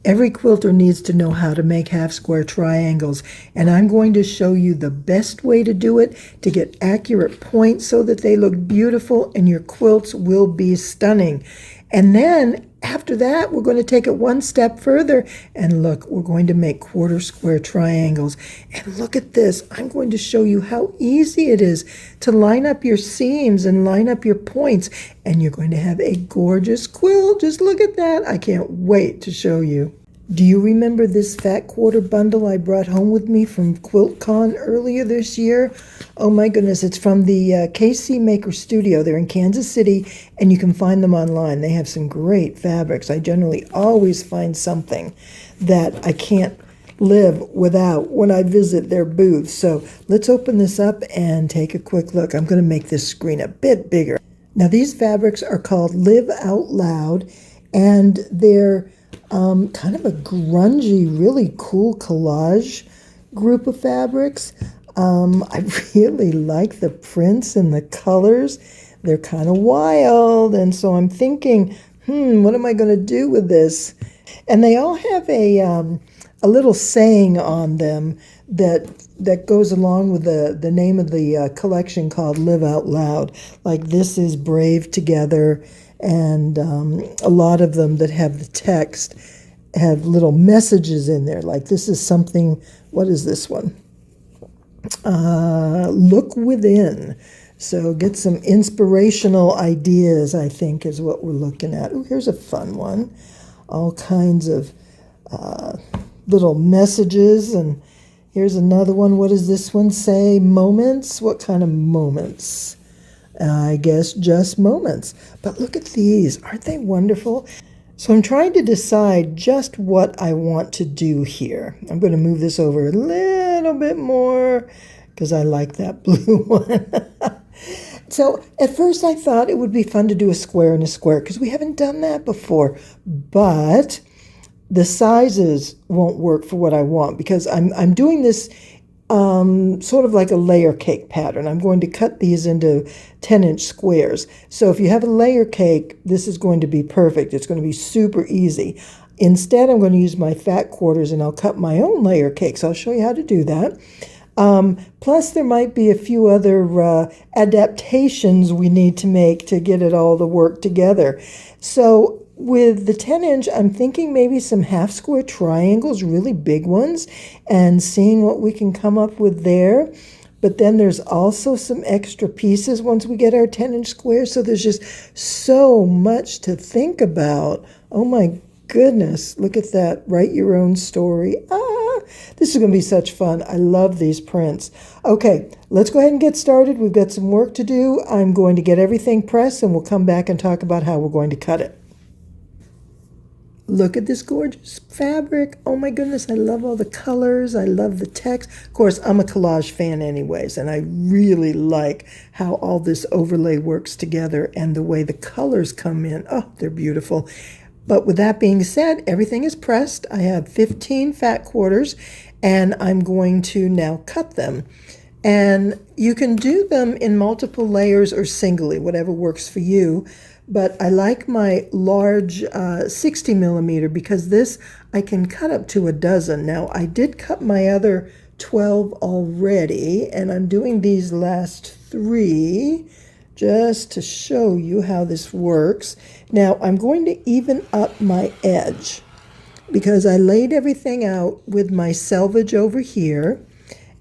Every quilter needs to know how to make half square triangles, and I'm going to show you the best way to do it to get accurate points so that they look beautiful and your quilts will be stunning. And then after that, we're going to take it one step further and look, we're going to make quarter square triangles. And look at this. I'm going to show you how easy it is to line up your seams and line up your points. And you're going to have a gorgeous quilt. Just look at that. I can't wait to show you. Do you remember this fat quarter bundle I brought home with me from QuiltCon earlier this year? Oh my goodness, it's from the KC Maker Studio. They're in Kansas City, and you can find them online. They have some great fabrics. I generally always find something that I can't live without when I visit their booth. So let's open this up and take a quick look. I'm going to make this screen a bit bigger. Now these fabrics are called Live Out Loud, and they're kind of a grungy, really cool collage group of fabrics. I really like the prints and the colors. They're kind of wild, and so I'm thinking, what am I going to do with this? And they all have a little saying on them that goes along with the name of the collection called Live Out Loud. Like this is Brave Together, and a lot of them that have the text have little messages in there. Like this is something, what is this one? Look within. So get some inspirational ideas, I think, is what we're looking at. Oh, here's a fun one. All kinds of little messages. And here's another one. What does this one say? Moments? What kind of moments? I guess just moments. But look at these. Aren't they wonderful? So I'm trying to decide just what I want to do here. I'm going to move this over a little bit more because I like that blue one. So at first I thought it would be fun to do a square and a square because we haven't done that before. But the sizes won't work for what I want because I'm doing this sort of like a layer cake pattern. I'm going to cut these into 10-inch squares. So if you have a layer cake, this is going to be perfect. It's going to be super easy. Instead, I'm going to use my fat quarters and I'll cut my own layer cakes. I'll show you how to do that. Plus, there might be a few other adaptations we need to make to get it all to work together. So with the 10-inch, I'm thinking maybe some half-square triangles, really big ones, and seeing what we can come up with there. But then there's also some extra pieces once we get our 10-inch squares. So there's just so much to think about. Oh my goodness, look at that. Write your own story. This is going to be such fun. I love these prints. Okay, let's go ahead and get started. We've got some work to do. I'm going to get everything pressed, and we'll come back and talk about how we're going to cut it. Look at this gorgeous fabric. Oh my goodness, I love all the colors. I love the text. Of course, I'm a collage fan anyways, and I really like how all this overlay works together and the way the colors come in. Oh, they're beautiful. But with that being said, everything is pressed. I have 15 fat quarters, and I'm going to now cut them. And you can do them in multiple layers or singly, whatever works for you. But I like my large 60 millimeter because this I can cut up to a dozen. Now I did cut my other 12 already, and I'm doing these last 3 just to show you how this works. Now I'm going to even up my edge because I laid everything out with my selvage over here.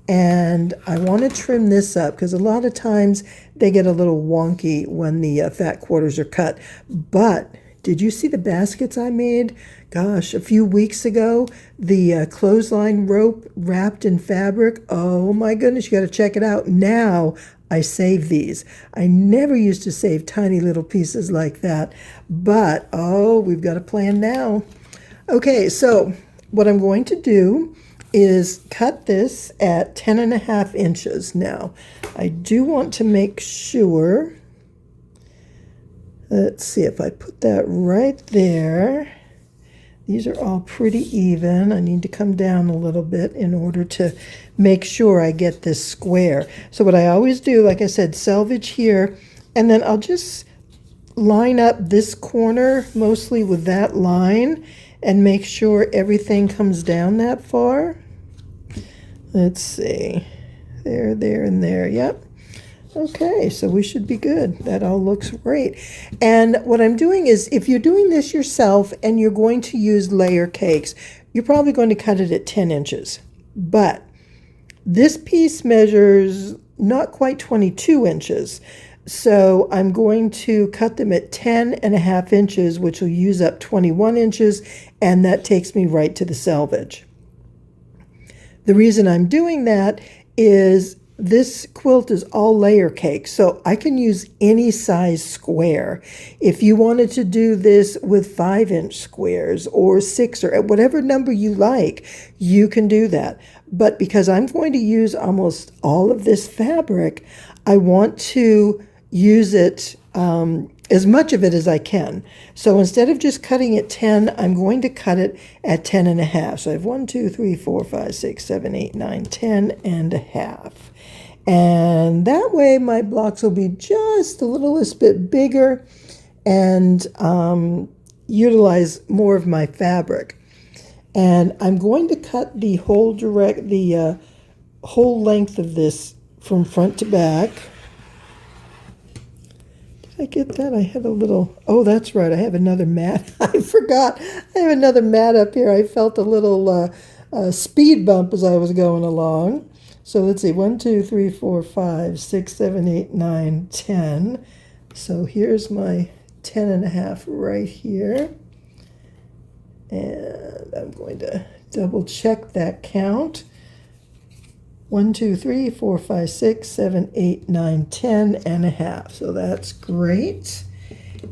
And I want to trim this up because a lot of times they get a little wonky when the fat quarters are cut. But did you see the baskets I made? Gosh, a few weeks ago, the clothesline rope wrapped in fabric. Oh my goodness, you got to check it out. Now I save these. I never used to save tiny little pieces like that. But, oh, we've got a plan now. Okay, so what I'm going to do is cut this at 10.5 inches. Now, I do want to make sure, let's see if I put that right there. These are all pretty even. I need to come down a little bit in order to make sure I get this square. So what I always do, like I said, selvage here, and then I'll just line up this corner mostly with that line. and make sure everything comes down that far. Let's see. There, there, and there. Yep. Okay, so we should be good. That all looks great. And what I'm doing is, if you're doing this yourself and you're going to use layer cakes, you're probably going to cut it at 10 inches. But this piece measures not quite 22 inches. So I'm going to cut them at 10.5 inches, which will use up 21 inches, and that takes me right to the selvage. The reason I'm doing that is this quilt is all layer cake, so I can use any size square. If you wanted to do this with 5-inch squares or 6 or whatever number you like, you can do that. But because I'm going to use almost all of this fabric, I want to use it, as much of it as I can. So instead of just cutting at 10, I'm going to cut it at 10.5. So I have 1, 2, 3, 4, 5, 6, 7, 8, 9, 10.5. And that way my blocks will be just a little bit bigger and utilize more of my fabric. And I'm going to cut the whole whole length of this from front to back. I get that? I had a little, oh, that's right. I have another mat. I forgot. I have another mat up here. I felt a little speed bump as I was going along. So let's see, 1, 2, 3, 4, 5, 6, 7, 8, 9, 10. So here's my 10.5 right here. And I'm going to double check that count. 1, 2, 3, 4, 5, 6, 7, 8, 9, 10.5. So that's great.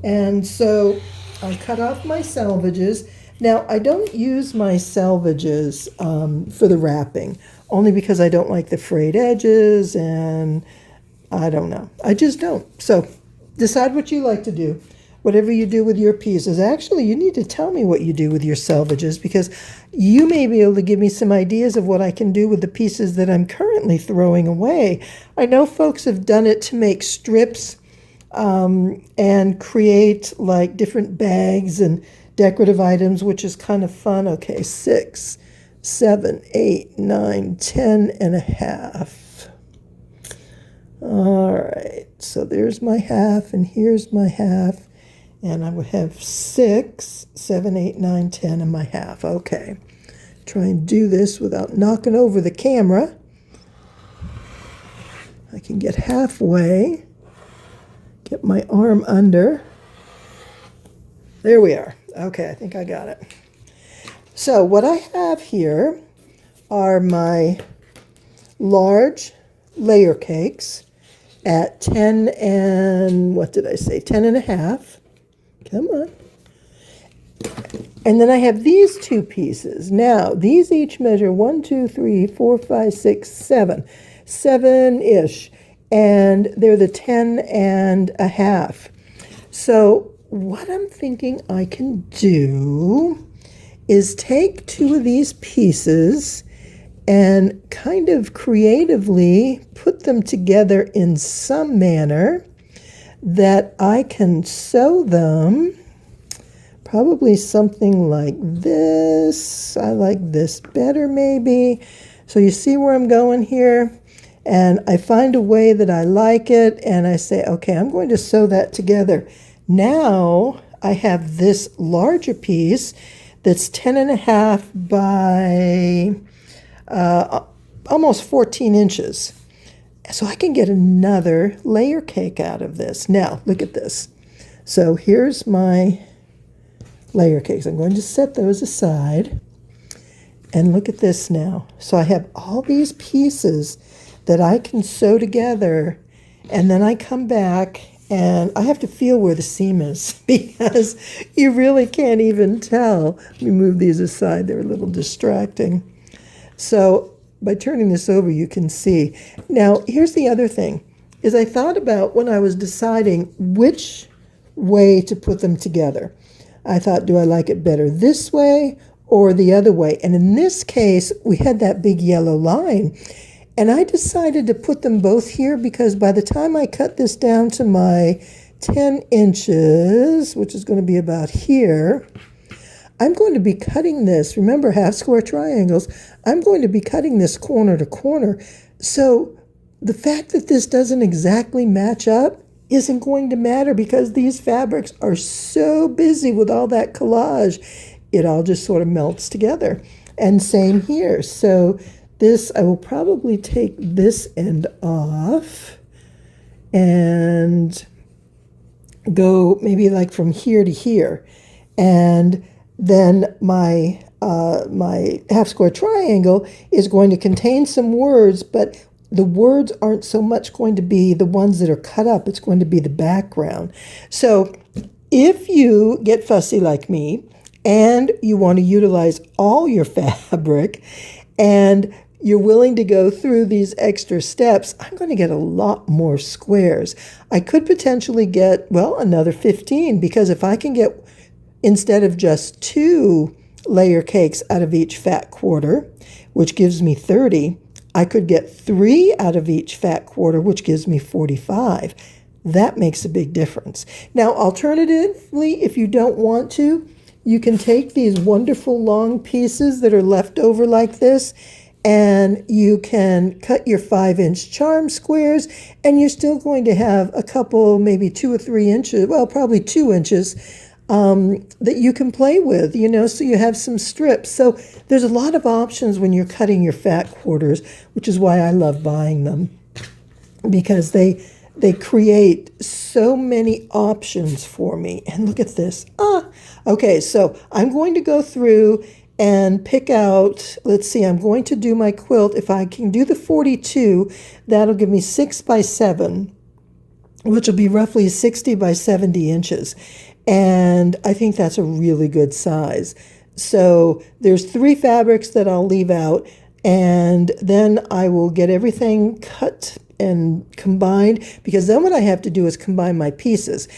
And so I'll cut off my selvages. Now, I don't use my selvages for the wrapping, only because I don't like the frayed edges, and I don't know. I just don't. So decide what you like to do. Whatever you do with your pieces. Actually, you need to tell me what you do with your selvages, because you may be able to give me some ideas of what I can do with the pieces that I'm currently throwing away. I know folks have done it to make strips and create like different bags and decorative items, which is kind of fun. Okay, 6, 7, 8, 9, 10.5. All right, so there's my half and here's my half. And I would have 6, 7, 8, 9, 10 in my half. Okay. Try and do this without knocking over the camera. I can get halfway. Get my arm under. There we are. Okay, I think I got it. So what I have here are my large layer cakes at 10 and, what did I say, 10.5. Come on. And then I have these two pieces. Now, these each measure 1, 2, 3, 4, 5, 6, 7. 7-ish. And they're the 10.5. So what I'm thinking I can do is take two of these pieces and kind of creatively put them together in some manner that I can sew them, probably something like this. I like this better maybe. So you see where I'm going here? And I find a way that I like it, and I say, okay, I'm going to sew that together. Now I have this larger piece that's 10.5 by almost 14 inches. So I can get another layer cake out of this. Now, look at this. So here's my layer cakes. I'm going to set those aside. And look at this now. So I have all these pieces that I can sew together. And then I come back and I have to feel where the seam is because you really can't even tell. Let me move these aside. They're a little distracting. So by turning this over, you can see. Now, here's the other thing, is I thought about when I was deciding which way to put them together. I thought, do I like it better this way or the other way? And in this case, we had that big yellow line. And I decided to put them both here because by the time I cut this down to my 10 inches, which is going to be about here, I'm going to be cutting this, remember half square triangles, I'm going to be cutting this corner to corner. So the fact that this doesn't exactly match up isn't going to matter because these fabrics are so busy with all that collage. It all just sort of melts together. And same here. So this, I will probably take this end off and go maybe like from here to here. And then my half square triangle is going to contain some words, but the words aren't so much going to be the ones that are cut up. It's going to be the background. So if you get fussy like me and you want to utilize all your fabric and you're willing to go through these extra steps, I'm going to get a lot more squares. I could potentially get, well, another 15, because if I can get, instead of just 2 layer cakes out of each fat quarter, which gives me 30, I could get 3 out of each fat quarter, which gives me 45. That makes a big difference. Now, alternatively, if you don't want to, you can take these wonderful long pieces that are left over like this, and you can cut your 5-inch charm squares, and you're still going to have a couple, maybe 2 or 3 inches, well, probably 2 inches, that you can play with, you know, so you have some strips. So there's a lot of options when you're cutting your fat quarters, which is why I love buying them, because they create so many options for me. And look at this. Okay, so I'm going to go through and pick out, let's see, I'm going to do my quilt. If I can do the 42, that'll give me 6 by 7, which will be roughly 60 by 70 inches. And I think that's a really good size. So there's 3 fabrics that I'll leave out, and then I will get everything cut and combined, because then what I have to do is combine my pieces.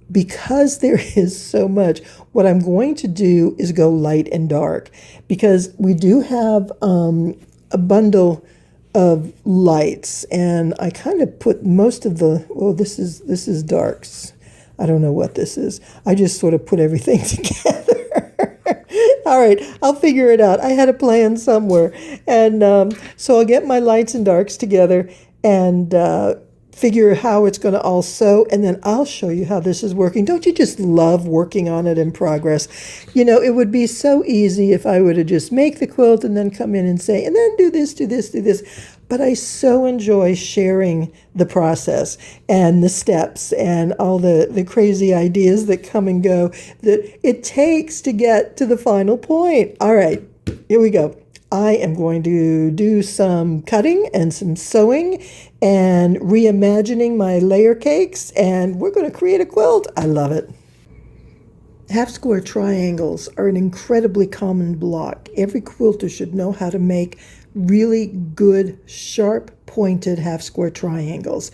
Because there is so much, what I'm going to do is go light and dark, because we do have a bundle of lights, and I kind of put most of the, oh, this is darks. I don't know what this is. I just sort of put everything together. All right, I'll figure it out. I had a plan somewhere. And so I'll get my lights and darks together and figure how it's going to all sew, and then I'll show you how this is working. Don't you just love working on it in progress? You know, it would be so easy if I were to just make the quilt and then come in and say, and then do this, do this, do this. But I so enjoy sharing the process and the steps and all the crazy ideas that come and go that it takes to get to the final point. All right, here we go. I am going to do some cutting and some sewing and reimagining my layer cakes, and we're going to create a quilt. I love it. Half square triangles are an incredibly common block. Every quilter should know how to make really good, sharp, pointed half square triangles.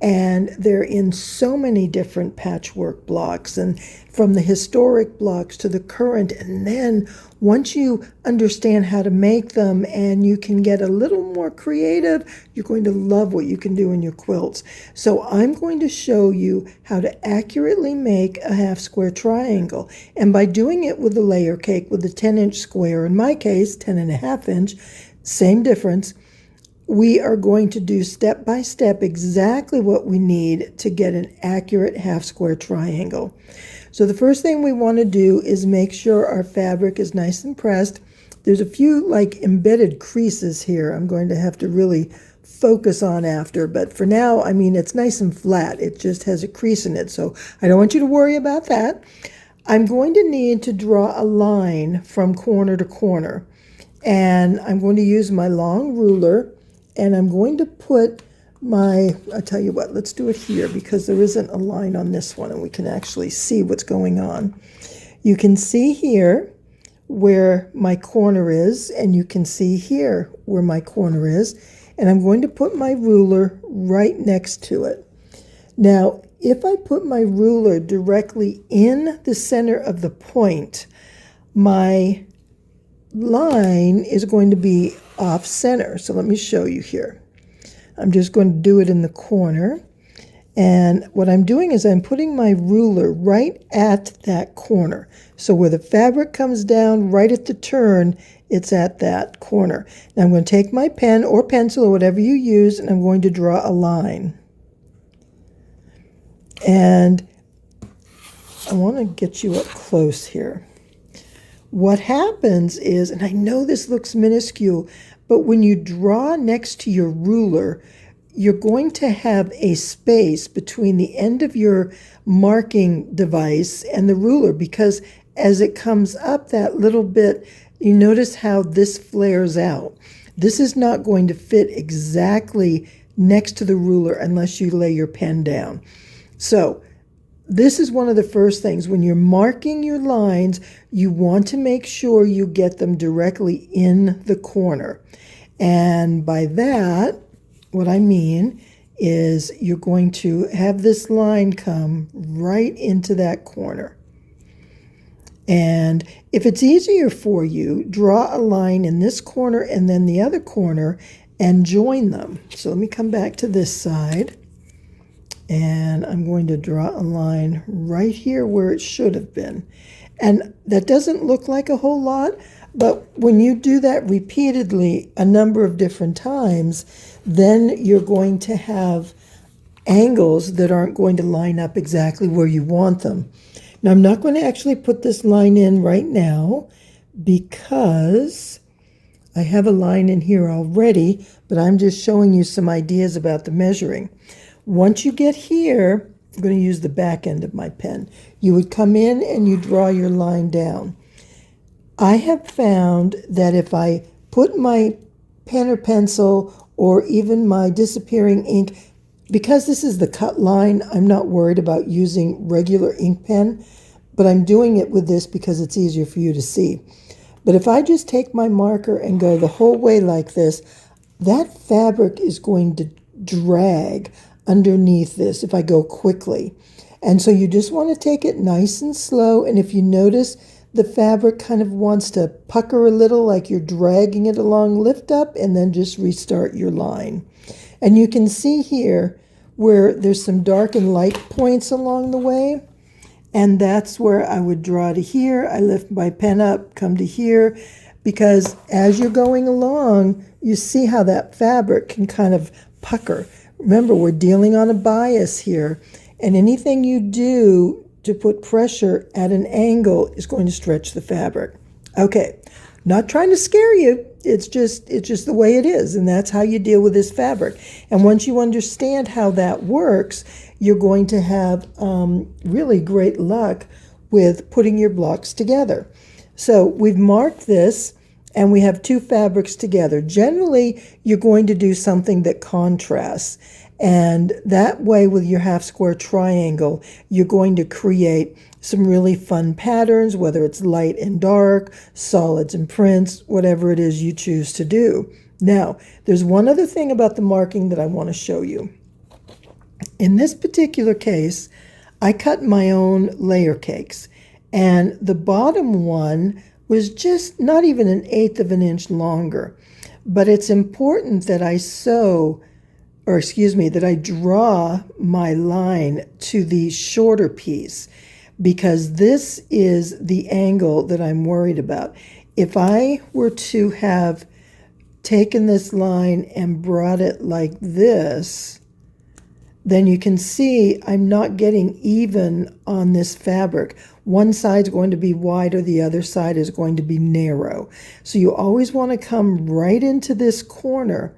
And they're in so many different patchwork blocks, and from the historic blocks to the current. And then once you understand how to make them and you can get a little more creative, you're going to love what you can do in your quilts. So I'm going to show you how to accurately make a half square triangle. And by doing it with the layer cake with the 10-inch square, in my case, 10.5 inch, same difference, we are going to do step by step exactly what we need to get an accurate half square triangle. So the first thing we want to do is make sure our fabric is nice and pressed. There's a few like embedded creases here I'm going to have to really focus on after, but for now, I mean, it's nice and flat. It just has a crease in it, so I don't want you to worry about that. I'm going to need to draw a line from corner to corner, and I'm going to use my long ruler. And I'm going to put I'll tell you what, let's do it here because there isn't a line on this one and we can actually see what's going on. You can see here where my corner is, and you can see here where my corner is. And I'm going to put my ruler right next to it. Now, if I put my ruler directly in the center of the point, my line is going to be off center. So let me show you here. I'm just going to do it in the corner, And what I'm doing is I'm putting my ruler right at that corner. So where the fabric comes down right at the turn, it's at that corner. Now I'm going to take my pen or pencil or whatever you use, and I'm going to draw a line. And I want to get you up close here. What happens is, and I know this looks minuscule, but when you draw next to your ruler, you're going to have a space between the end of your marking device and the ruler, because as it comes up that little bit, you notice how this flares out. This is not going to fit exactly next to the ruler unless you lay your pen down. So this is one of the first things. When you're marking your lines, you want to make sure you get them directly in the corner. And by that, what I mean is you're going to have this line come right into that corner. And if it's easier for you, draw a line in this corner and then the other corner and join them. So let me come back to this side. And I'm going to draw a line right here where it should have been. And that doesn't look like a whole lot, but when you do that repeatedly a number of different times, then you're going to have angles that aren't going to line up exactly where you want them. Now, I'm not going to actually put this line in right now because I have a line in here already, but I'm just showing you some ideas about the measuring. Once you get here, I'm going to use the back end of my pen. You would come in and you draw your line down. I have found that if I put my pen or pencil or even my disappearing ink, because this is the cut line, I'm not worried about using regular ink pen, but I'm doing it with this because it's easier for you to see. But if I just take my marker and go the whole way like this, that fabric is going to drag underneath this if I go quickly. And so you just want to take it nice and slow. And if you notice the fabric kind of wants to pucker a little, like you're dragging it along, lift up and then just restart your line. And you can see here where there's some dark and light points along the way. And that's where I would draw to here. I lift my pen up, come to here, because as you're going along, you see how that fabric can kind of pucker. Remember, we're dealing on a bias here, and anything you do to put pressure at an angle is going to stretch the fabric. Okay, not trying to scare you. It's just the way it is, and that's how you deal with this fabric. And once you understand how that works, you're going to have really great luck with putting your blocks together. So we've marked this, and we have two fabrics together. Generally, you're going to do something that contrasts. And that way, with your half square triangle, you're going to create some really fun patterns, whether it's light and dark, solids and prints, whatever it is you choose to do. Now, there's one other thing about the marking that I want to show you. In this particular case, I cut my own layer cakes, and the bottom one was just not even 1/8 of an inch longer. But it's important that I that I draw my line to the shorter piece, because this is the angle that I'm worried about. If I were to have taken this line and brought it like this, then you can see I'm not getting even on this fabric. One side's going to be wide or the other side is going to be narrow. So you always want to come right into this corner.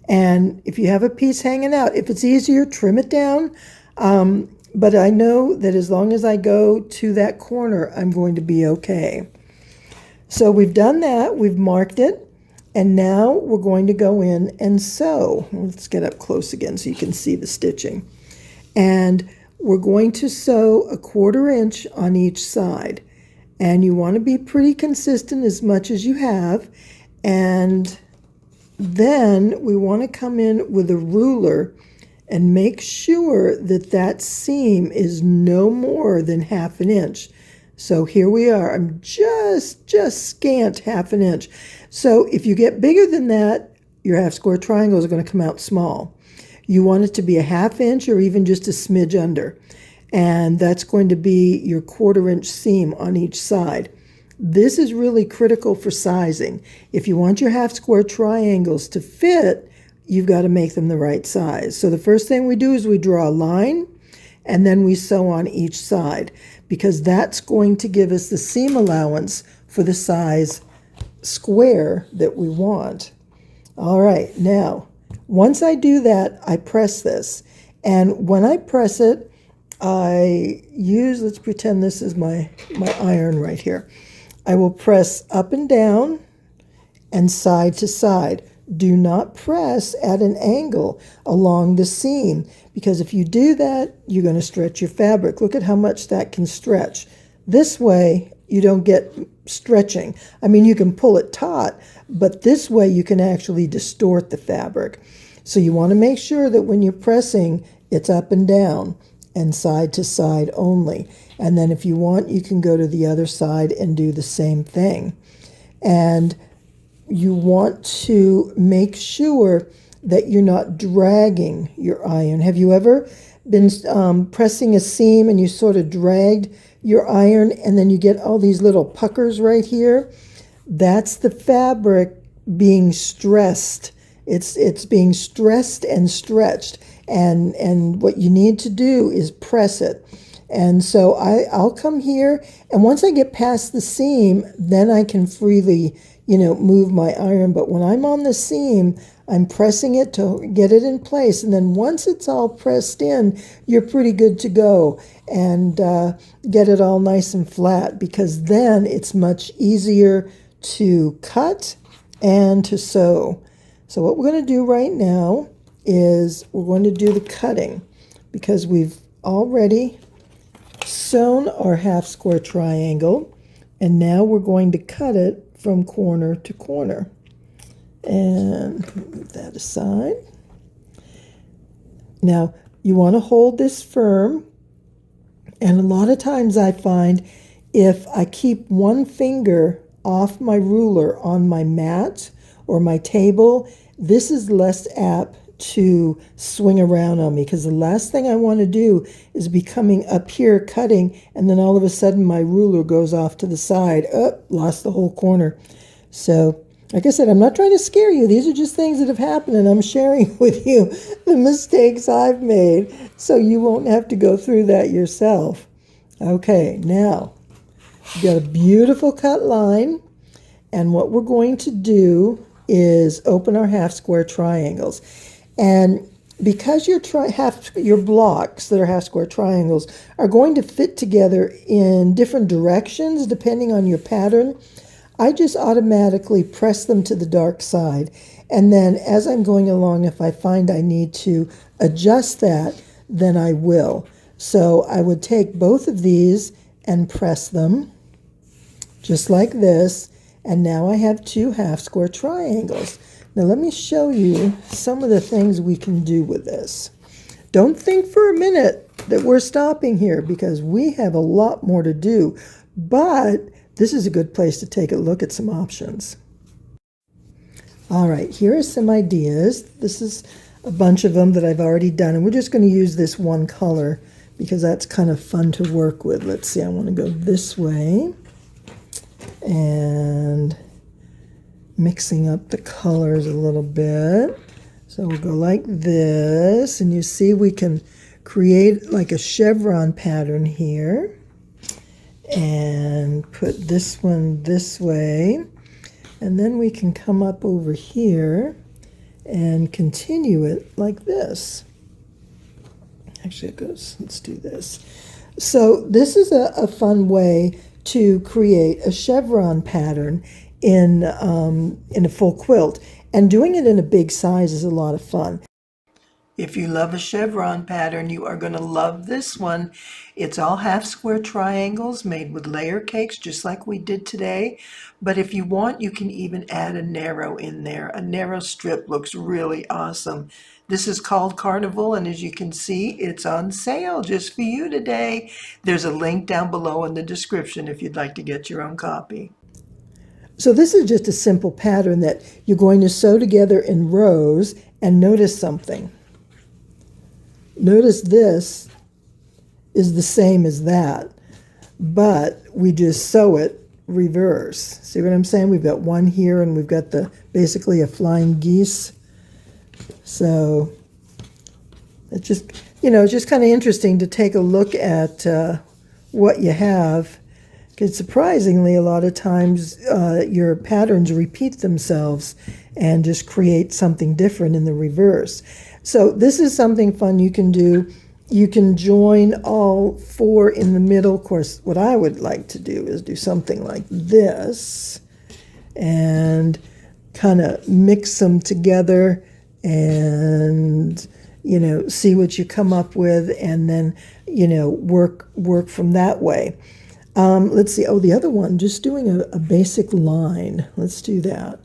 And if you have a piece hanging out, if it's easier, trim it down. But I know that as long as I go to that corner, I'm going to be okay. So we've done that. We've marked it. And now we're going to go in and sew. Let's get up close again so you can see the stitching. And we're going to sew 1/4 inch on each side. And you want to be pretty consistent as much as you have. And then we want to come in with a ruler and make sure that that seam is no more than 1/2 inch. So here we are. I'm just scant 1/2 inch. So if you get bigger than that, your half square triangles are going to come out small. You want it to be a 1/2 inch or even just a smidge under. And that's going to be your 1/4 inch seam on each side. This is really critical for sizing. If you want your half square triangles to fit, you've got to make them the right size. So the first thing we do is we draw a line and then we sew on each side, because that's going to give us the seam allowance for the size square that we want. All right, now, once I do that, I press this. And when I press it, I use, let's pretend this is my iron right here. I will press up and down and side to side. Do not press at an angle along the seam, because if you do that, you're going to stretch your fabric. Look at how much that can stretch. This way, you don't get stretching. I mean, you can pull it taut, but this way you can actually distort the fabric. So you want to make sure that when you're pressing, it's up and down and side to side only. And then if you want, you can go to the other side and do the same thing. And you want to make sure that you're not dragging your iron. Have you ever been pressing a seam and you sort of dragged your iron and then you get all these little puckers right here? That's the fabric being stressed. It's being stressed and stretched. And what you need to do is press it. And so I'll come here, and once I get past the seam, then I can freely, move my iron. But when I'm on the seam, I'm pressing it to get it in place. And then once it's all pressed in, you're pretty good to go and get it all nice and flat, because then it's much easier to cut and to sew. So what we're going to do right now is we're going to do the cutting, because we've already sewn our half square triangle, and now we're going to cut it from corner to corner. And move that aside. Now, you want to hold this firm, and a lot of times I find if I keep one finger off my ruler on my mat or my table, this is less apt to swing around on me, because the last thing I want to do is be coming up here cutting, and then all of a sudden my ruler goes off to the side. Lost the whole corner. So like I said, I'm not trying to scare you. These are just things that have happened, and I'm sharing with you the mistakes I've made so you won't have to go through that yourself. Okay, now you've got a beautiful cut line, and what we're going to do is open our half square triangles. And because your blocks that are half square triangles are going to fit together in different directions depending on your pattern, I just automatically press them to the dark side. And then as I'm going along, if I find I need to adjust that, then I will. So I would take both of these and press them just like this. And now I have 2 half square triangles. Now let me show you some of the things we can do with this. Don't think for a minute that we're stopping here, because we have a lot more to do. But this is a good place to take a look at some options. All right, here are some ideas. This is a bunch of them that I've already done, and we're just going to use this one color because that's kind of fun to work with. Let's see, I want to go this way and mixing up the colors a little bit. So we'll go like this, and you see we can create like a chevron pattern here. And put this one this way, and then we can come up over here and continue it like this. Actually, it goes, let's do this. So this is a fun way to create a chevron pattern in a full quilt, and doing it in a big size is a lot of fun. If you love a chevron pattern, you are going to love this one. It's all half square triangles made with layer cakes, just like we did today. But if you want, you can even add a narrow in there. A narrow strip looks really awesome. This is called Carnival, and as you can see, it's on sale just for you today. There's a link down below in the description if you'd like to get your own copy. So this is just a simple pattern that you're going to sew together in rows, and notice something. Notice this is the same as that, but we just sew it reverse. See what I'm saying? We've got one here, and we've got basically a flying geese. So it's just, it's just kind of interesting to take a look at what you have. Because surprisingly, a lot of times your patterns repeat themselves and just create something different in the reverse. So this is something fun you can do. You can join all four in the middle. Of course, what I would like to do is do something like this and kind of mix them together and, see what you come up with, and then, work from that way. Let's see. Oh, the other one, just doing a basic line. Let's do that.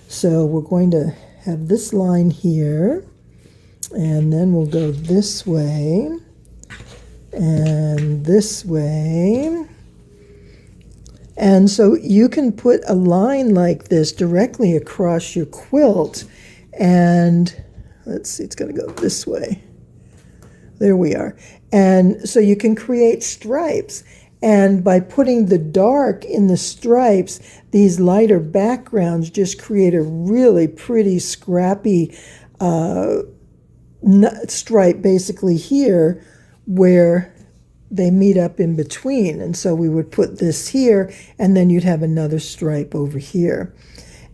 So we're going to have this line here, and then we'll go this way and this way. And so you can put a line like this directly across your quilt, and let's see, it's going to go this way. There we are. And so you can create stripes. And by putting the dark in the stripes, these lighter backgrounds just create a really pretty scrappy stripe basically here where they meet up in between. And so we would put this here, and then you'd have another stripe over here.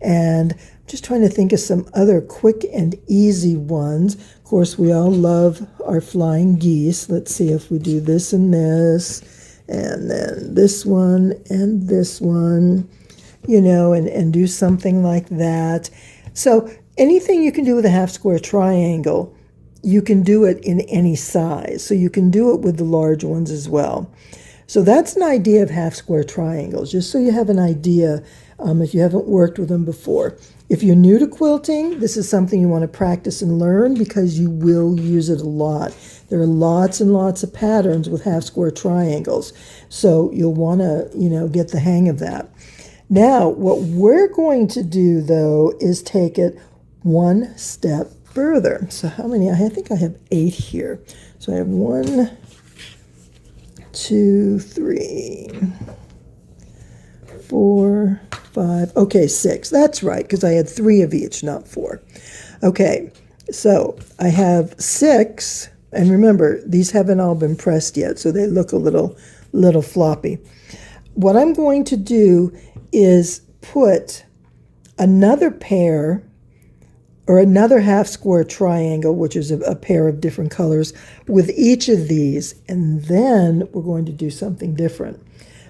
And I'm just trying to think of some other quick and easy ones. Of course, we all love our flying geese. Let's see if we do this and this, and then this one and this one, and do something like that. So anything you can do with a half square triangle, you can do it in any size. So you can do it with the large ones as well. So that's an idea of half square triangles, just so you have an idea if you haven't worked with them before. If you're new to quilting, this is something you want to practice and learn, because you will use it a lot. There are lots and lots of patterns with half square triangles. So you'll want to, get the hang of that. Now, what we're going to do, though, is take it one step further. So how many? I think I have 8 here. So I have 1, 2, 3, 4, 5. Okay, 6. That's right, because I had 3 of each, not 4. Okay, so I have 6. And remember, these haven't all been pressed yet, so they look a little floppy. What I'm going to do is put another pair, or another half square triangle, which is a pair of different colors, with each of these, and then we're going to do something different.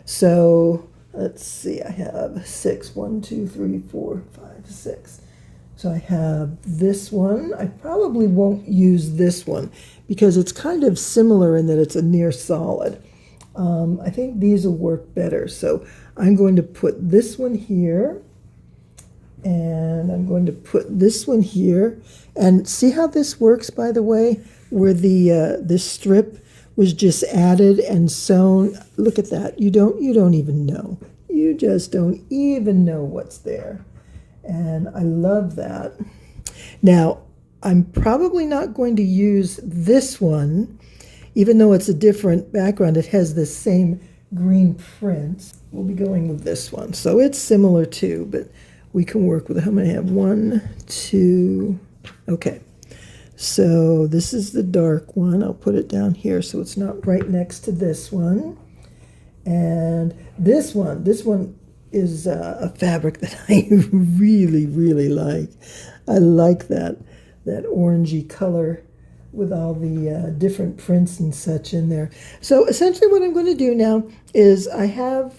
So let's see, I have 6. 1, 2, 3, 4, 5, 6. So I have this one. I probably won't use this one because it's kind of similar in that it's a near solid. I think these will work better. So I'm going to put this one here, and I'm going to put this one here. And see how this works, by the way, where this strip was just added and sewn. Look at that. You don't even know. You just don't even know what's there. And I love that. Now, I'm probably not going to use this one, even though it's a different background. It has the same green print. We'll be going with this one. So it's similar too, but we can work with it. How many I have? 1, 2. Okay. So this is the dark one. I'll put it down here so it's not right next to this one. And this one is a fabric that I really, really like. I like that orangey color with all the different prints and such in there. So essentially what I'm going to do now is I have,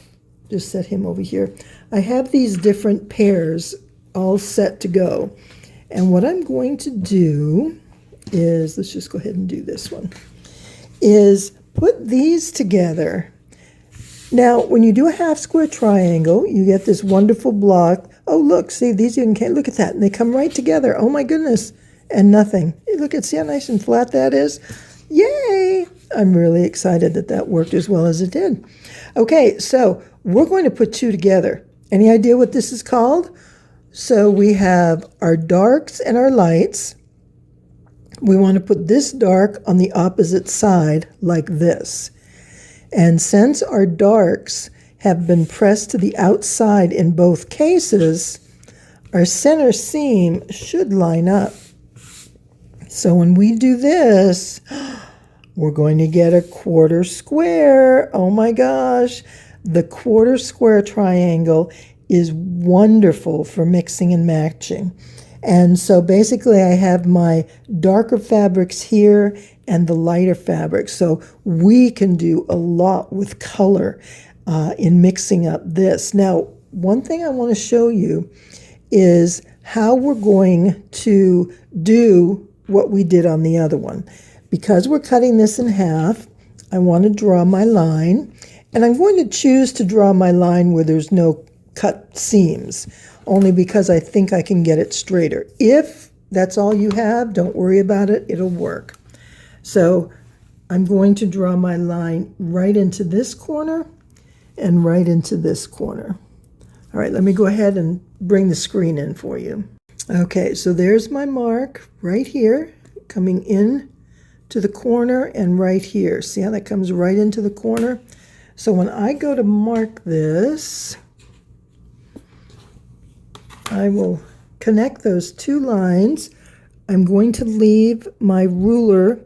just set him over here, I have these different pairs all set to go. And what I'm going to do is, let's just go ahead and do this one, is put these together. Now, when you do a half square triangle, you get this wonderful block. Oh, look, see, these you can, look at that, and they come right together. Oh, my goodness, and nothing. Hey, look, see how nice and flat that is? Yay! I'm really excited that worked as well as it did. Okay, so we're going to put 2 together. Any idea what this is called? So we have our darks and our lights. we want to put this dark on the opposite side like this. And since our darks have been pressed to the outside in both cases, our center seam should line up. So when we do this, we're going to get a quarter square. Oh my gosh. The quarter square triangle is wonderful for mixing and matching. And so basically I have my darker fabrics here and the lighter fabrics. So we can do a lot with color in mixing up this. Now, one thing I want to show you is how we're going to do what we did on the other one. Because we're cutting this in half, I want to draw my line. And I'm going to choose to draw my line where there's no cut seams, only because I think I can get it straighter. If that's all you have, don't worry about it, it'll work. So I'm going to draw my line right into this corner and right into this corner. All right, let me go ahead and bring the screen in for you. Okay, so there's my mark right here, coming in to the corner and right here. See how that comes right into the corner? So when I go to mark this, I will connect those two lines. I'm going to leave my ruler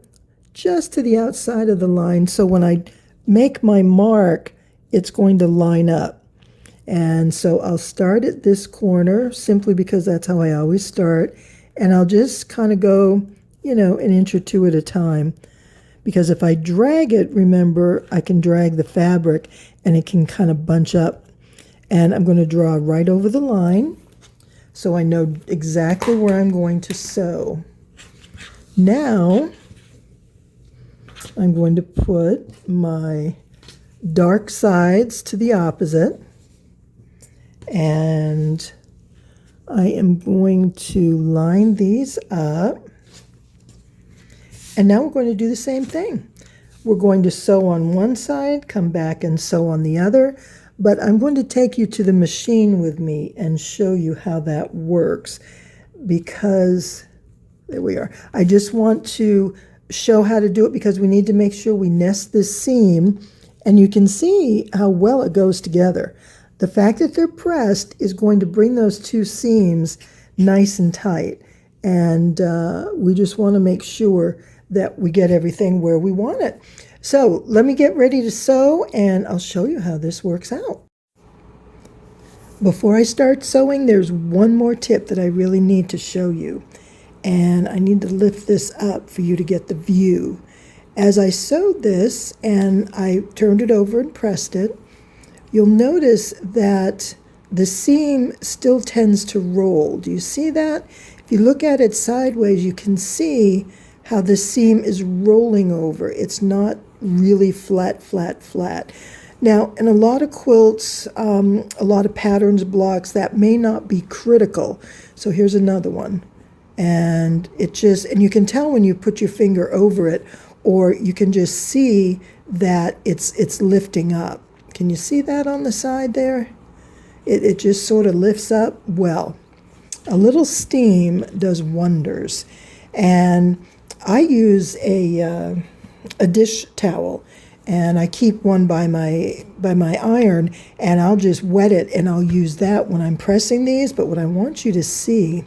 just to the outside of the line, so when I make my mark, it's going to line up. And so I'll start at this corner, simply because that's how I always start, and I'll just kind of go, you know, an inch or two at a time. Because if I drag it, remember, I can drag the fabric and it can kind of bunch up. And I'm going to draw right over the line, so I know exactly where I'm going to sew. Now, I'm going to put my dark sides to the opposite, and I am going to line these up. And now we're going to do the same thing. We're going to sew on one side, come back and sew on the other, but I'm going to take you to the machine with me and show you how that works, because there we are. I just want to show how to do it because we need to make sure we nest this seam, and you can see how well it goes together. The fact that they're pressed is going to bring those two seams nice and tight, and we just want to make sure that we get everything where we want it. So let me get ready to sew and I'll show you how this works out. Before I start sewing, there's one more tip that I really need to show you, and I need to lift this up for you to get the view. As I sewed this and I turned it over and pressed it, you'll notice that the seam still tends to roll. Do you see that? If you look at it sideways, you can see how the seam is rolling over. It's not really flat, flat, flat. Now, in a lot of quilts, a lot of patterns, blocks, that may not be critical. So here's another one. And and you can tell when you put your finger over it, or you can just see that it's lifting up. Can you see that on the side there? It just sort of lifts up. Well, a little steam does wonders. And I use a dish towel, and I keep one by my iron, and I'll just wet it, and I'll use that when I'm pressing these. But what I want you to see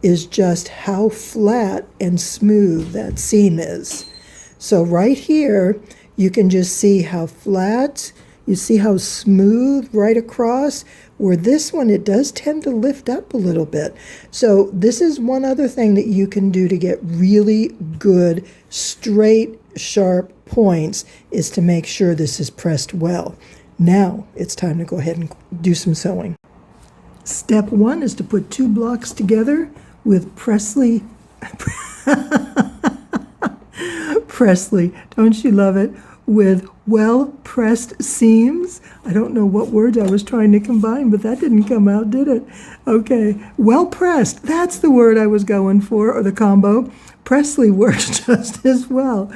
is just how flat and smooth that seam is. So right here, you can just see how flat, you see how smooth right across, where this one, it does tend to lift up a little bit. So this is one other thing that you can do to get really good, straight, sharp points, is to make sure this is pressed well. Now it's time to go ahead and do some sewing. Step one is to put two blocks together with Presley. Presley, don't you love it? With well-pressed seams. I don't know what words I was trying to combine, but that didn't come out, did it? Okay, well-pressed, that's the word I was going for, or the combo. Presley works just as well.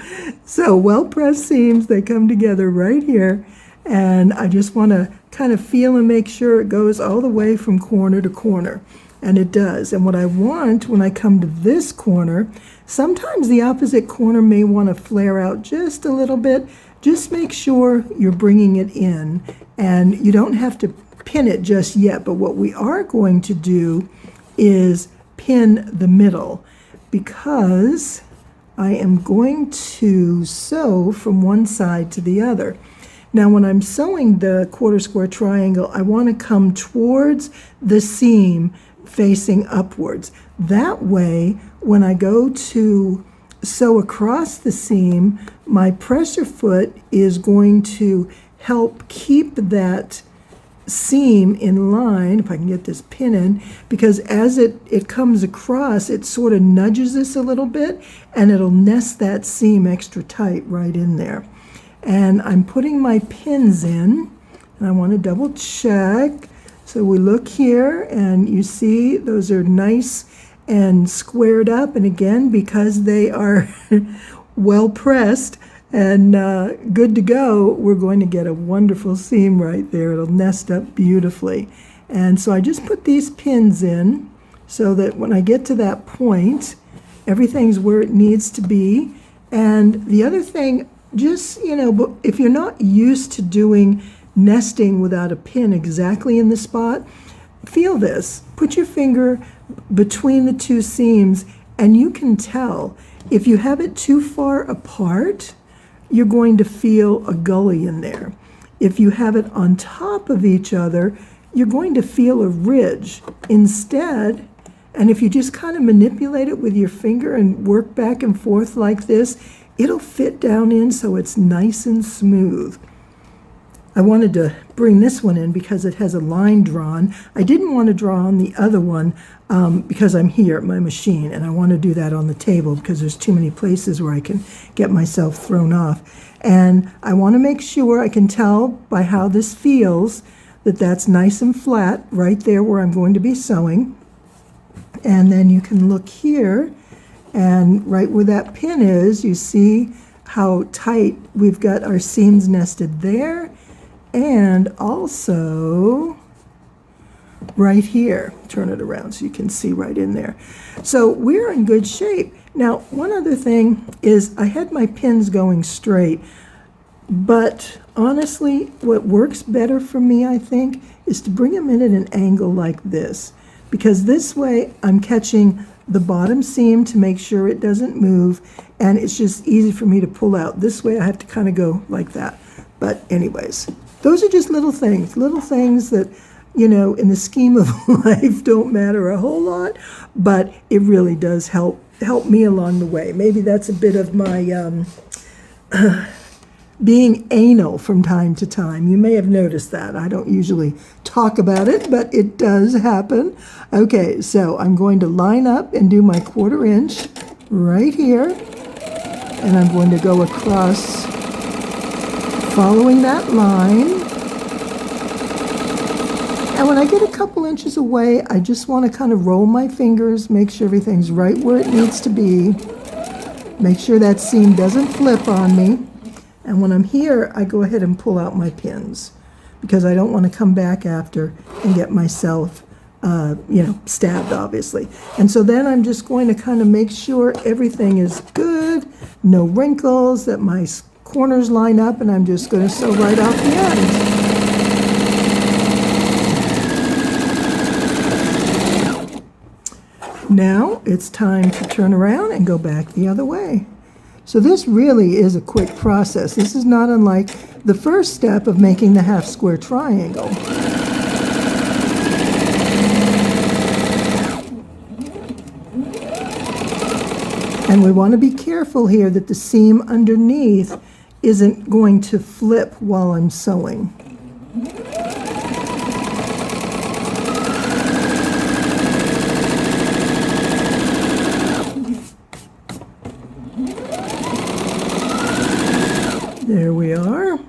So well-pressed seams, they come together right here, and I just want to kind of feel and make sure it goes all the way from corner to corner. And it does. And what I want when I come to this corner, sometimes the opposite corner may want to flare out just a little bit. Just make sure you're bringing it in. And you don't have to pin it just yet. But what we are going to do is pin the middle, because I am going to sew from one side to the other. Now, when I'm sewing the quarter square triangle, I want to come towards the seam facing upwards. That way, when I go to sew across the seam, my pressure foot is going to help keep that seam in line, if I can get this pin in, because as it comes across, it sort of nudges this a little bit, and it'll nest that seam extra tight right in there. And I'm putting my pins in, and I want to double check. So we look here, and you see those are nice and squared up, and again, because they are well pressed and good to go, we're going to get a wonderful seam right there. It'll nest up beautifully. And so I just put these pins in so that when I get to that point, everything's where it needs to be. And the other thing, just, if you're not used to doing nesting without a pin exactly in the spot, feel this. Put your finger between the two seams, and you can tell. If you have it too far apart, you're going to feel a gully in there. If you have it on top of each other, you're going to feel a ridge. Instead, and if you just kind of manipulate it with your finger and work back and forth like this, it'll fit down in so it's nice and smooth. I wanted to bring this one in because it has a line drawn. I didn't want to draw on the other one because I'm here at my machine, and I want to do that on the table because there's too many places where I can get myself thrown off. And I want to make sure I can tell by how this feels that that's nice and flat right there where I'm going to be sewing. And then you can look here, and right where that pin is, you see how tight we've got our seams nested there, and also right here. Turn it around so you can see right in there. So we're in good shape. Now, one other thing is I had my pins going straight, but honestly, what works better for me, I think, is to bring them in at an angle like this, because this way I'm catching the bottom seam to make sure it doesn't move, and it's just easy for me to pull out. This way I have to kind of go like that. But anyways, those are just little things that, in the scheme of life don't matter a whole lot, but it really does help me along the way. Maybe that's a bit of my being anal from time to time. You may have noticed that. I don't usually talk about it, but it does happen. Okay, so I'm going to line up and do my 1/4 inch right here, and I'm going to go across following that line. And when I get a couple inches away, I just want to kind of roll my fingers, make sure everything's right where it needs to be, make sure that seam doesn't flip on me. And when I'm here, I go ahead and pull out my pins because I don't want to come back after and get myself, stabbed, obviously. And so then I'm just going to kind of make sure everything is good, no wrinkles, that my corners line up, and I'm just going to sew right off the end. Now it's time to turn around and go back the other way. So this really is a quick process. This is not unlike the first step of making the half square triangle. And we want to be careful here that the seam underneath isn't going to flip while I'm sewing. There we are.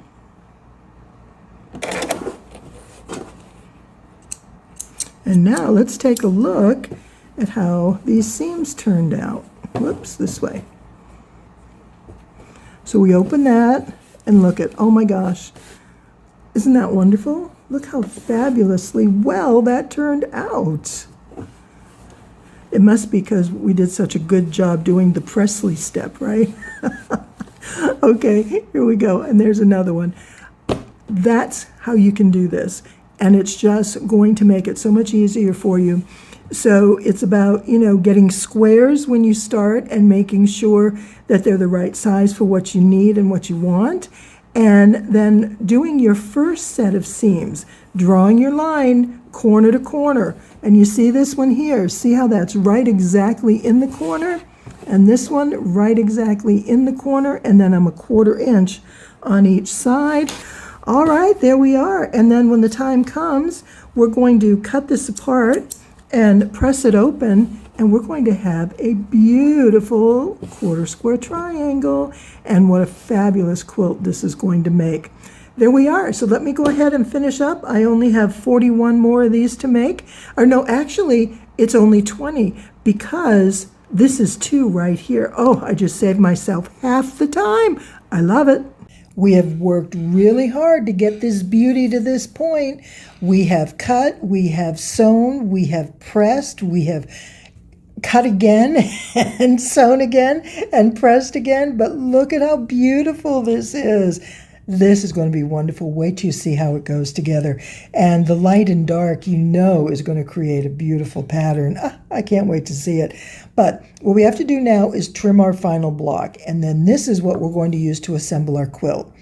And now let's take a look at how these seams turned out. Whoops, this way. So we open that and look at, oh my gosh, isn't that wonderful? Look how fabulously well that turned out. It must be because we did such a good job doing the Presley step, right? Okay, here we go. And there's another one. That's how you can do this. And it's just going to make it so much easier for you. So it's about, getting squares when you start and making sure that they're the right size for what you need and what you want. And then doing your first set of seams, drawing your line corner to corner. And you see this one here, see how that's right exactly in the corner? And this one right exactly in the corner, and then I'm a 1/4 inch on each side. All right, there we are. And then when the time comes, we're going to cut this apart and press it open, and we're going to have a beautiful 1/4 square triangle. And what a fabulous quilt this is going to make. There we are. So let me go ahead and finish up. I only have 41 more of these to make. Or no, actually, it's only 20 because this is 2 right here. Oh, I just saved myself half the time. I love it. We have worked really hard to get this beauty to this point. We have cut, we have sewn, we have pressed, we have cut again and sewn again and pressed again. But look at how beautiful this is. This is going to be wonderful. Wait till you see how it goes together. And the light and dark, is going to create a beautiful pattern. I can't wait to see it. But what we have to do now is trim our final block. And then this is what we're going to use to assemble our quilt.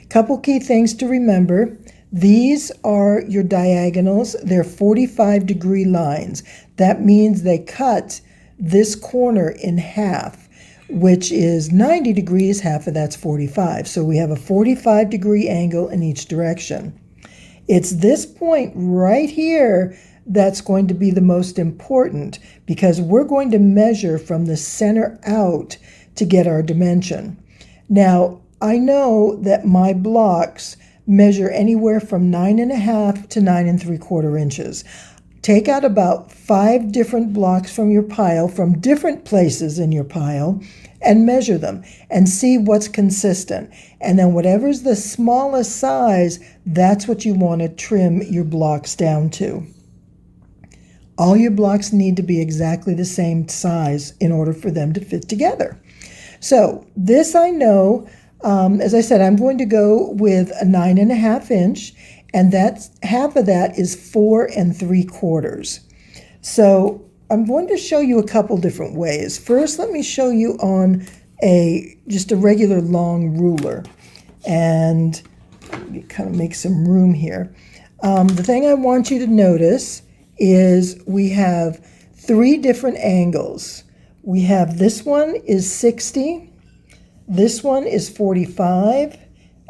Couple key things to remember. These are your diagonals. They're 45-degree lines. That means they cut this corner in half, which is 90 degrees, half of that's 45. So we have a 45-degree angle in each direction. It's this point right here that's going to be the most important because we're going to measure from the center out to get our dimension. Now, I know that my blocks measure anywhere from 9.5 to 9 3/4 inches. Take out about 5 different blocks from your pile, from different places in your pile, and measure them and see what's consistent. And then whatever's the smallest size, that's what you want to trim your blocks down to. All your blocks need to be exactly the same size in order for them to fit together. So this I know, as I said, I'm going to go with a 9.5 inch, and that's half of that is 4 3/4. So I'm going to show you a couple different ways. First, let me show you on just a regular long ruler, and kind of make some room here. The thing I want you to notice is we have 3 different angles. We have this one is 60, this one is 45,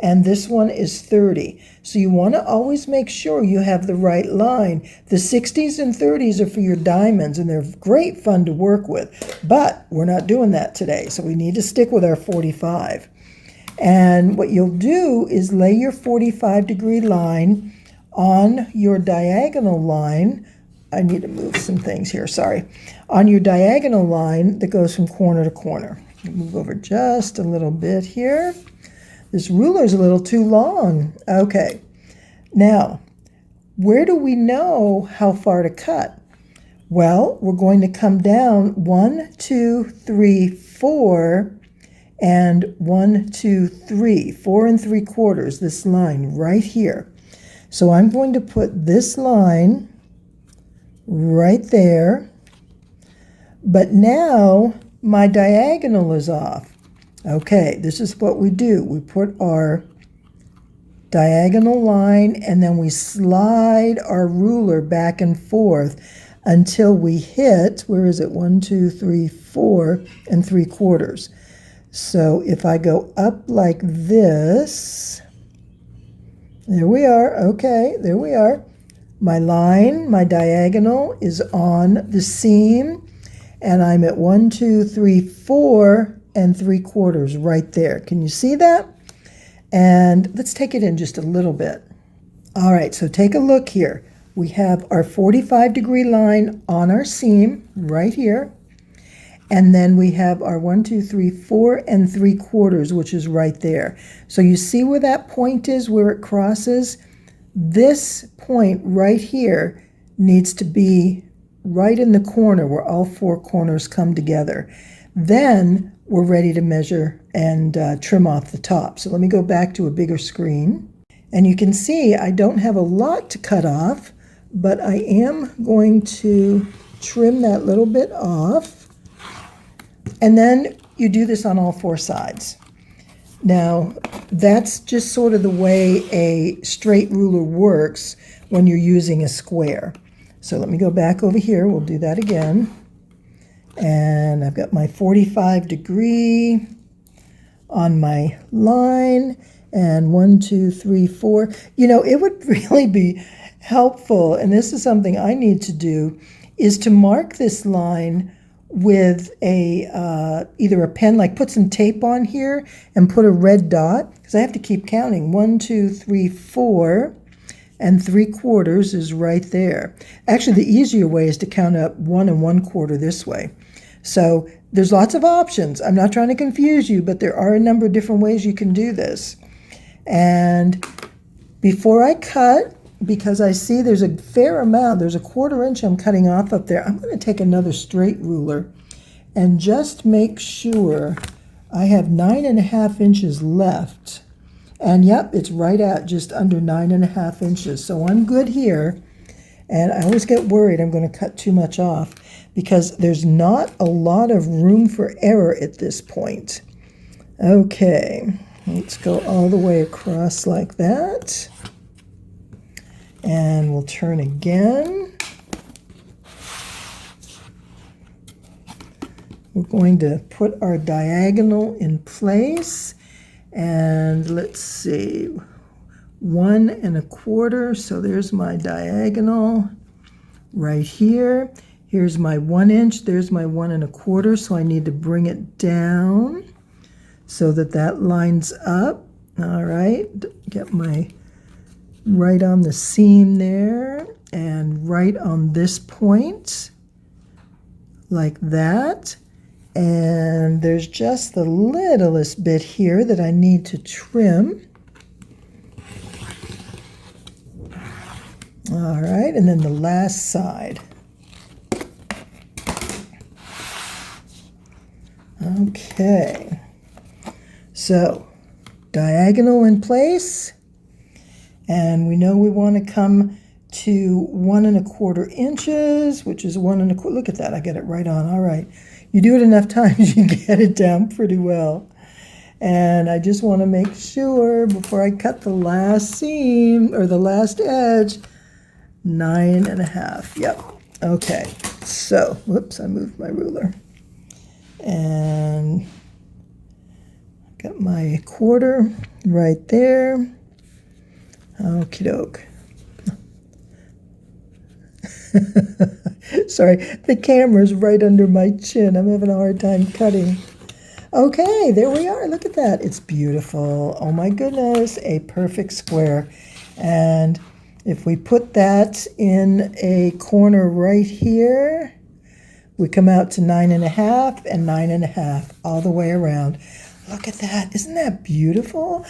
and this one is 30. So you want to always make sure you have the right line. The 60s and 30s are for your diamonds, and they're great fun to work with. But we're not doing that today, so we need to stick with our 45. And what you'll do is lay your 45-degree line on your diagonal line. I need to move some things here, sorry. On your diagonal line that goes from corner to corner. Move over just a little bit here. This ruler's a little too long. Okay, now, where do we know how far to cut? Well, we're going to come down 1, 2, 3, 4, and 1, 2, 3, 4 3/4, this line right here. So I'm going to put this line right there, but now my diagonal is off. Okay, this is what we do. We put our diagonal line and then we slide our ruler back and forth until we hit, where is it, 1, 2, 3, 4 3/4. So if I go up like this, there we are, okay, there we are. My line, my diagonal is on the seam, and I'm at 1, 2, 3, 4 3/4 right there. Can you see that? And let's take it in just a little bit. All right, so take a look here. We have our 45-degree line on our seam right here. And then we have our 1, 2, 3, 4 3/4, which is right there. So you see where that point is, where it crosses? this point right here needs to be right in the corner where all four corners come together. Then we're ready to measure and trim off the top. So let me go back to a bigger screen. And you can see I don't have a lot to cut off, but I am going to trim that little bit off. And then you do this on all four sides. Now, that's just sort of the way a straight ruler works when you're using a square. So let me go back over here. We'll do that again. And I've got my 45° on my line. And 1, 2, 3, 4. You know, it would really be helpful, and this is something I need to do, is to mark this line with a either a pen, like put some tape on here and put a red dot, because I have to keep counting. 1, 2, 3, 4, and 3/4 is right there. Actually, the easier way is to count up 1 1/4 this way. So there's lots of options. I'm not trying to confuse you, but there are a number of different ways you can do this. And before I cut, because I see there's a fair amount, there's a 1/4 inch I'm cutting off up there, I'm going to take another straight ruler and just make sure I have 9.5 inches left. And yep, it's right at just under 9.5 inches. So I'm good here. And I always get worried I'm going to cut too much off because there's not a lot of room for error at this point. Okay. Let's go all the way across like that. And we'll turn again. We're going to put our diagonal in place. And let's see, 1 1/4. So there's my diagonal right here. Here's my 1 inch. There's my 1 1/4. So I need to bring it down so that that lines up. All right, get my right on the seam there and right on this point like that. And there's just the littlest bit here that I need to trim. All right, and then the last side. Okay. So, diagonal in place, and we know we want to come to 1 1/4 inches, which is 1 1/4. Look at that, I get it right on. All right, you do it enough times, you get it down pretty well. And I just want to make sure before I cut the last seam or the last edge, 9.5. Yep. Okay. So, whoops, I moved my ruler. And got my 1/4 right there. Okie doke. Sorry, the camera's right under my chin. I'm having a hard time cutting. Okay, there we are. Look at that. It's beautiful. Oh my goodness, a perfect square. And if we put that in a corner right here, we come out to 9.5 and 9.5 all the way around. Look at that. Isn't that beautiful?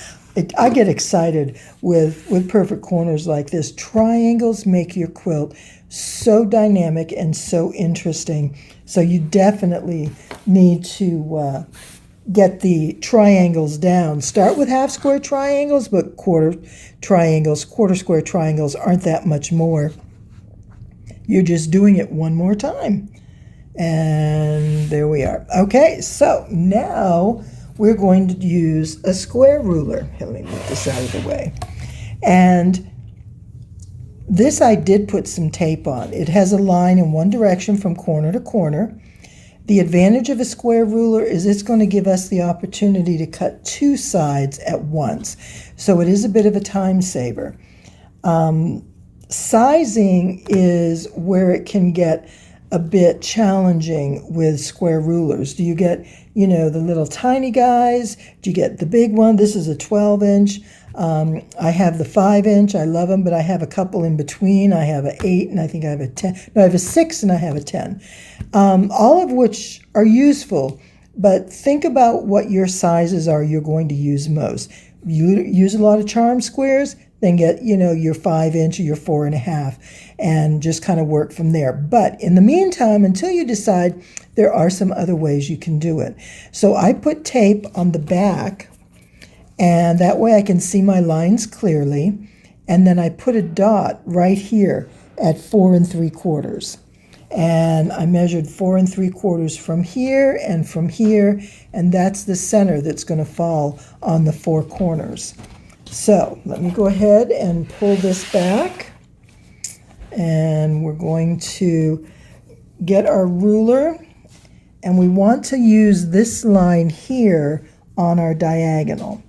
I get excited with perfect corners like this. Triangles make your quilt so dynamic and so interesting. So you definitely need to get the triangles down. Start with half square triangles, but quarter square triangles aren't that much more. You're just doing it one more time. And there we are. Okay, so now we're going to use a square ruler. Here, let me move this out of the way. And this I did put some tape on. It has a line in one direction from corner to corner. The advantage of a square ruler is it's going to give us the opportunity to cut two sides at once. So it is a bit of a time saver. Sizing is where it can get a bit challenging with square rulers. Do you get, the little tiny guys? Do you get the big one? This is a 12 inch. I have the 5 inch. I love them, but I have a couple in between. I have an 8 and I think I have a 10. No, I have a 6 and I have a 10. All of which are useful, but think about what your sizes are you're going to use most. You use a lot of charm squares, then get, your 5-inch or your 4.5 and just kind of work from there. But in the meantime, until you decide, there are some other ways you can do it. So I put tape on the back, and that way I can see my lines clearly. And then I put a dot right here at 4 3/4. And I measured 4 3/4 from here and from here, and that's the center that's going to fall on the 4 corners. So let me go ahead and pull this back, and we're going to get our ruler, and we want to use this line here on our diagonal.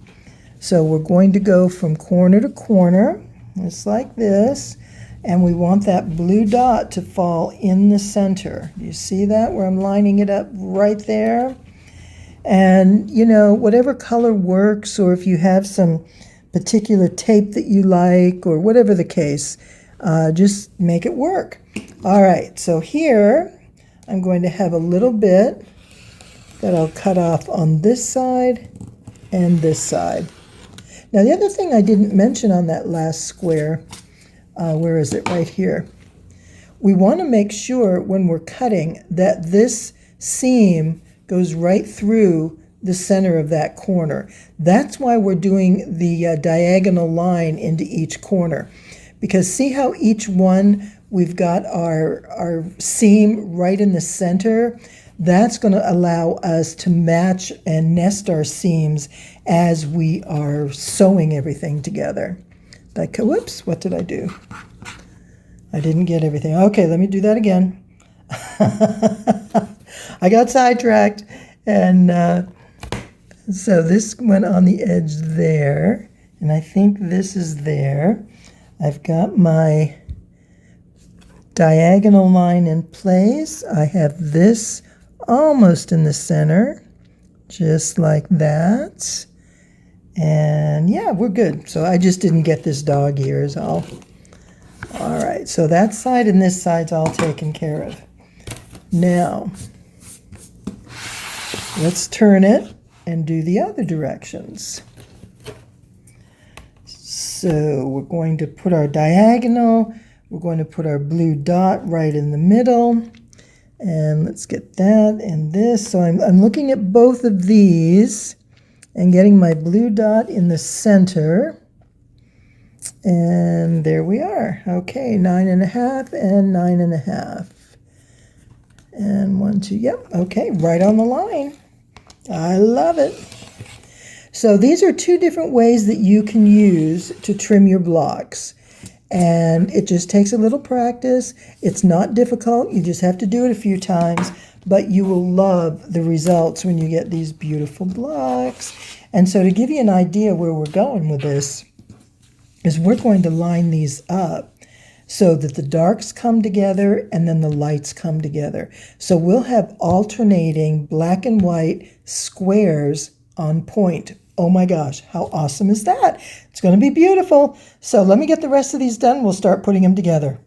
So we're going to go from corner to corner, just like this, and we want that blue dot to fall in the center. Do you see that, where I'm lining it up right there? And, whatever color works, or if you have some particular tape that you like, or whatever the case, just make it work. All right, so here I'm going to have a little bit that I'll cut off on this side and this side. Now, the other thing I didn't mention on that last square, where is it? Right here. We want to make sure when we're cutting that this seam goes right through the center of that corner. That's why we're doing the diagonal line into each corner. Because see how each one, we've got our seam right in the center? That's going to allow us to match and nest our seams as we are sewing everything together. Whoops, what did I do? I didn't get everything. Okay, let me do that again. I got sidetracked, and so this went on the edge there, and I think this is there. I've got my diagonal line in place. I have this almost in the center, just like that. And yeah, we're good. So I just didn't get this dog ears all. All right, so that side and this side's all taken care of. Now, let's turn it and do the other directions. So we're going to put our diagonal, we're going to put our blue dot right in the middle, and let's get that and this. So I'm looking at both of these and getting my blue dot in the center. And there we are. Okay, 9.5 and 9.5. And 1, 2, yep, okay, right on the line. I love it. So these are 2 different ways that you can use to trim your blocks. And it just takes a little practice. It's not difficult. You just have to do it a few times. But you will love the results when you get these beautiful blocks. And so to give you an idea where we're going with this, is we're going to line these up so that the darks come together and then the lights come together. So we'll have alternating black and white squares on point. Oh my gosh, how awesome is that? It's going to be beautiful. So let me get the rest of these done. We'll start putting them together.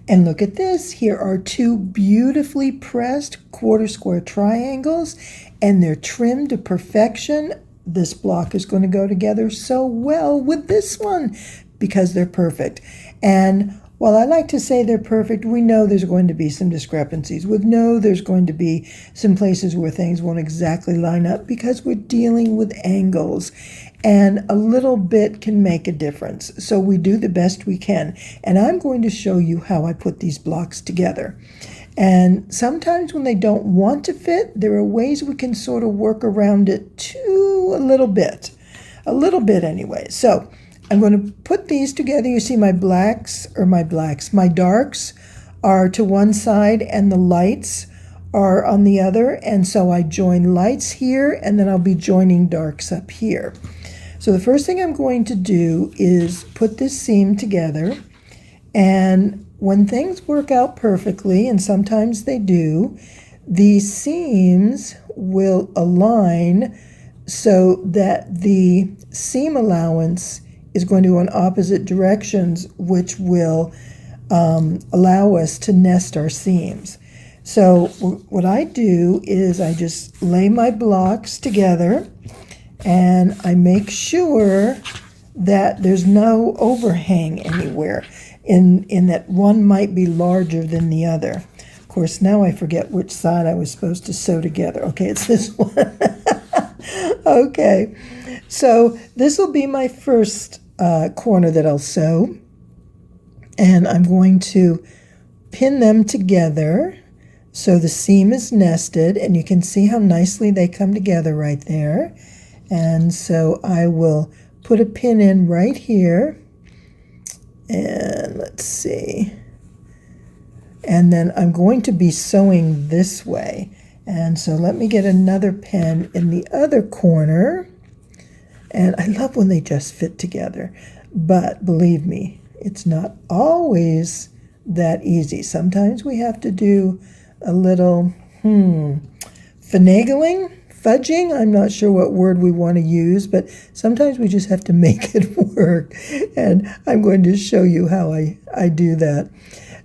And look at this. Here are 2 beautifully pressed quarter square triangles, and they're trimmed to perfection. This block is going to go together so well with this one because they're perfect. And while I like to say they're perfect, we know there's going to be some discrepancies. We know there's going to be some places where things won't exactly line up because we're dealing with angles. And a little bit can make a difference. So we do the best we can. And I'm going to show you how I put these blocks together. And sometimes when they don't want to fit, there are ways we can sort of work around it too a little bit anyway. So I'm going to put these together. You see my my darks are to one side and the lights are on the other. And so I join lights here, and then I'll be joining darks up here. So the first thing I'm going to do is put this seam together, and when things work out perfectly, and sometimes they do, these seams will align so that the seam allowance is going to go in opposite directions, which will allow us to nest our seams. So what I do is I just lay my blocks together, and I make sure that there's no overhang anywhere, in that one might be larger than the other. Of course, now I forget which side I was supposed to sew together. Okay, it's this one. Okay, so this will be my first corner that I'll sew, and I'm going to pin them together so the seam is nested, and you can see how nicely they come together right there. And so I will put a pin in right here, and let's see, and then I'm going to be sewing this way. And so let me get another pin in the other corner. And I love when they just fit together, but believe me, it's not always that easy. Sometimes we have to do a little finagling, fudging. I'm not sure what word we want to use, but sometimes we just have to make it work. And I'm going to show you how I do that.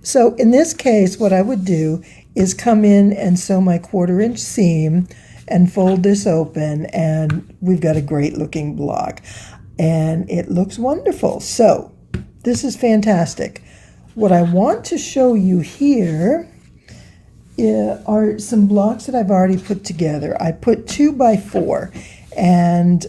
So in this case, what I would do is come in and sew my 1/4 inch seam and fold this open, and we've got a great looking block. And it looks wonderful. So this is fantastic. What I want to show you here are some blocks that I've already put together. I put 2x4, and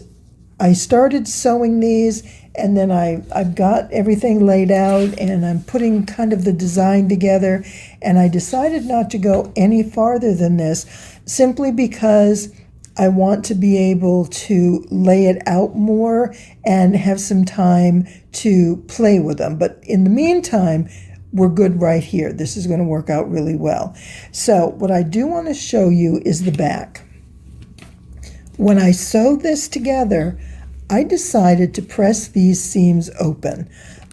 I started sewing these, and then I've got everything laid out, and I'm putting kind of the design together, and I decided not to go any farther than this simply because I want to be able to lay it out more and have some time to play with them. But in the meantime, we're good right here. This is going to work out really well. So what I do want to show you is the back. When I sewed this together, I decided to press these seams open.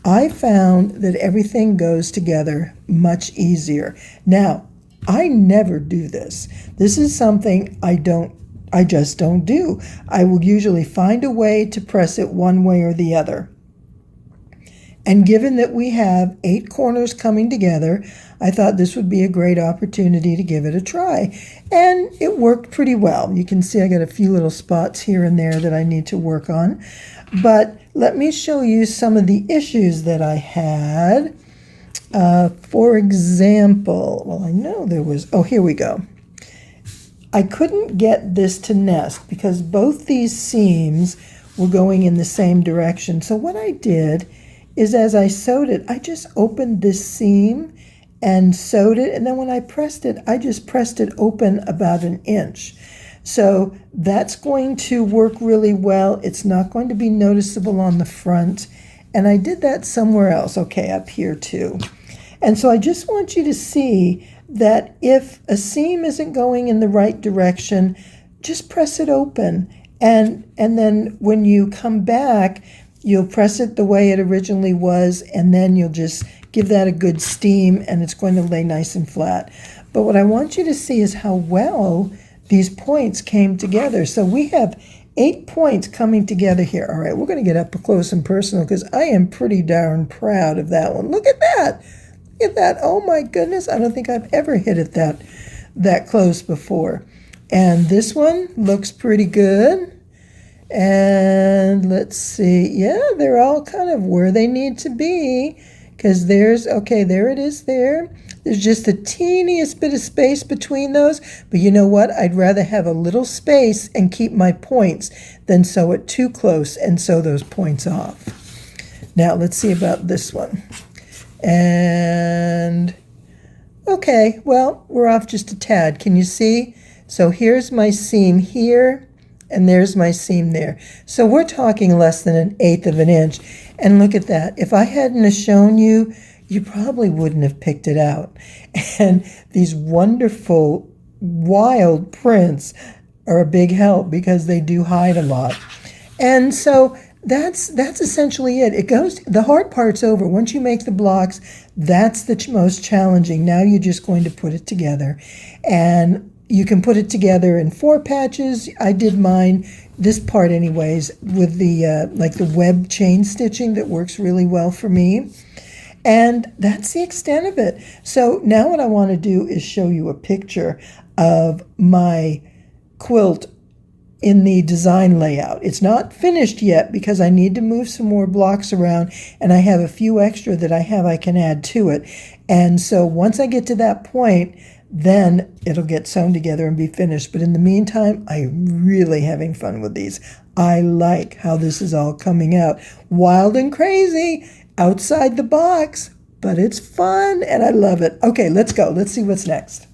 I found that everything goes together much easier. Now, I never do this. This is something I just don't do. I will usually find a way to press it one way or the other. And given that we have 8 corners coming together, I thought this would be a great opportunity to give it a try. And it worked pretty well. You can see I got a few little spots here and there that I need to work on. But let me show you some of the issues that I had. For example, well, I know there was, oh, here we go. I couldn't get this to nest because both these seams were going in the same direction. So what I did is as I sewed it, I just opened this seam and sewed it, and then when I pressed it, I just pressed it open about 1 inch. So that's going to work really well. It's not going to be noticeable on the front, and I did that somewhere else, okay, up here too. And so I just want you to see that if a seam isn't going in the right direction, just press it open, and then when you come back, you'll press it the way it originally was, and then you'll just give that a good steam, and it's going to lay nice and flat. But what I want you to see is how well these points came together. So we have 8 points coming together here. All right, we're going to get up close and personal because I am pretty darn proud of that one. Look at that. Look at that. Oh my goodness. I don't think I've ever hit it that close before. And this one looks pretty good. And let's see. Yeah, they're all kind of where they need to be. Because there's, okay, there it is there. There's just the teeniest bit of space between those. But you know what? I'd rather have a little space and keep my points than sew it too close and sew those points off. Now, let's see about this one. And, okay, well, we're off just a tad. Can you see? So here's my seam here, and there's my seam there. So we're talking less than 1/8 of an inch. And look at that. If I hadn't have shown you, you probably wouldn't have picked it out. And these wonderful, wild prints are a big help because they do hide a lot. And so that's essentially it. It goes, the hard part's over. Once you make the blocks, that's the most challenging. Now you're just going to put it together. And you can put it together in 4 patches. I did mine, this part anyways, with the like the web chain stitching that works really well for me. And that's the extent of it. So now what I want to do is show you a picture of my quilt in the design layout. It's not finished yet because I need to move some more blocks around, and I have a few extra that I can add to it. And so once I get to that point, then it'll get sewn together and be finished. But in the meantime, I'm really having fun with these. I like how this is all coming out. Wild and crazy, outside the box, but it's fun and I love it. Okay, let's go. Let's see what's next.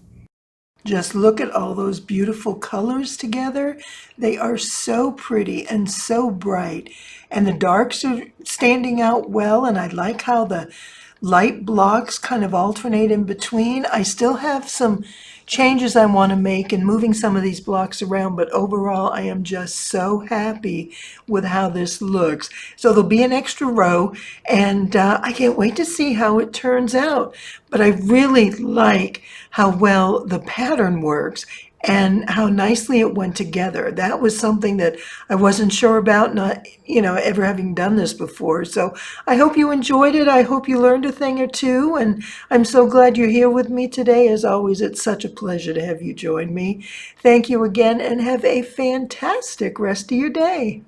Just look at all those beautiful colors together. They are so pretty and so bright. And the darks are standing out well, and I like how the light blocks kind of alternate in between. I still have some changes I want to make in moving some of these blocks around, but overall I am just so happy with how this looks. So there'll be an extra row, and I can't wait to see how it turns out. But I really like how well the pattern works and how nicely it went together. That was something that I wasn't sure about, not, ever having done this before. So I hope you enjoyed it. I hope you learned a thing or two, and I'm so glad you're here with me today. As always, it's such a pleasure to have you join me. Thank you again, and have a fantastic rest of your day.